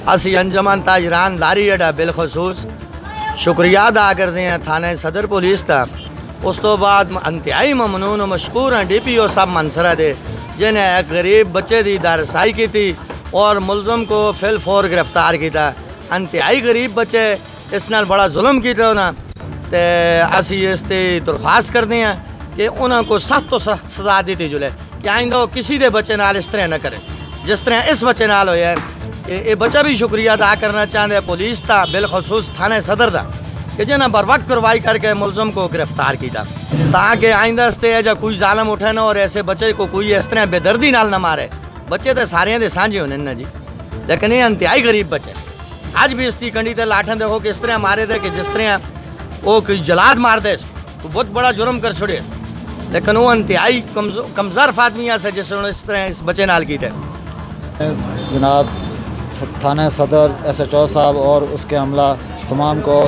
असी अंजमन ताजरान लारी अड्डा बिलखसूस शुक्रिया अदा करते हैं थाने सदर पुलिस का। उस तो बाद इंतहाई ममनून और मशकूर हैं DPO साहब मनसरा दे, जिन्हें एक गरीब बच्चे की दारसाई की थी और मुलजम को फिल फोर गिरफ्तार किया। इंतहाई गरीब बच्चे इस नाल बड़ा जुल्म किया ना, तो असी इसकी दरख्वास्त करते हैं कि उन्होंने सख्त तो सख्त सजा दी जुले कि आइंदा वो किसी के बच्चे नाल इस तरह न करे जिस तरह इस बच्चे नाल होया है। ये बच्चा भी शुक्रिया अदा करना चाहते पुलिस का, बिलखसूस थाने सदर का, कि जिन्हें बर वक्त कार्रवाई करके मुलजम को गिरफ्तार किया, ताकि आइंदा से कोई जालम उठे ना और ऐसे बच्चे को कोई इस तरह बेदर्दी नाल ना मारे। बच्चे तो सारे दे सांझे होने ना जी, लेकिन ये इंतहाई गरीब बच्चे अज भी इसकी कंडी ते लाठन देखो कि इस तरह मारे थे कि जिस तरह वो कोई जलाद मार दे, बहुत बड़ा जुर्म कर छोड़े, लेकिन वो इंतहाई कमज़ोर आदमी से जिसने इस तरह इस बच्चे नाल की थे। जनाब थाना सदर SHO साहब और उसके अमला तमाम को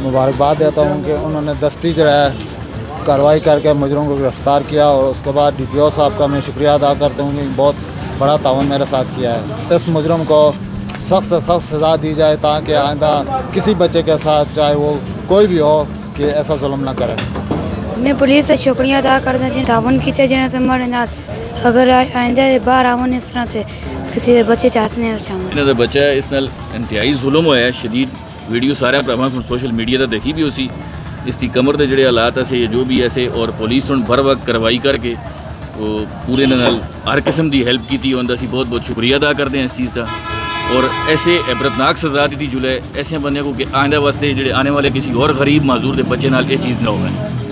मुबारकबाद देता हूँ कि उन्होंने दस्ती जो है कार्रवाई करके मुजरिम को गिरफ़्तार किया, और उसके बाद DPO साहब का मैं शुक्रिया अदा करता हूँ कि बहुत बड़ा तावन मेरे साथ किया है। इस मुजरिम को सख्त से सख्त सज़ा दी जाए ताकि आइंदा किसी बच्चे के साथ, चाहे वो कोई भी हो, कि ऐसा जुल्म ना करे। मैं पुलिस से शुक्रिया अदा करता हूँ तावन खींचे जिन्हें से हमारे नाल अगर आइंदा बाहर आवन इस तरह से किसी बच्चे चाहते हैं बच्चा इस नाल इंतहाई जुल्म होया शदीद। वीडियो सारे भरावां सोशल मीडिया पर देखी भी उसी इसकी कमर के जोड़े हालात ऐसे जो भी ऐसे, और पुलिस हुण बर वक्त कार्रवाई करके वो पूरे नाल हर किस्म की हेल्प की। उनका असीं बहुत बहुत शुक्रिया अदा करते हैं इस चीज़ का, और ऐसे इबरतनाक सजा दी जुले ऐसे बंदे को कि आइंदा वास्ते जो आने वाले किसी और गरीब माजूर के बच्चे नाल ये चीज़ ना हो।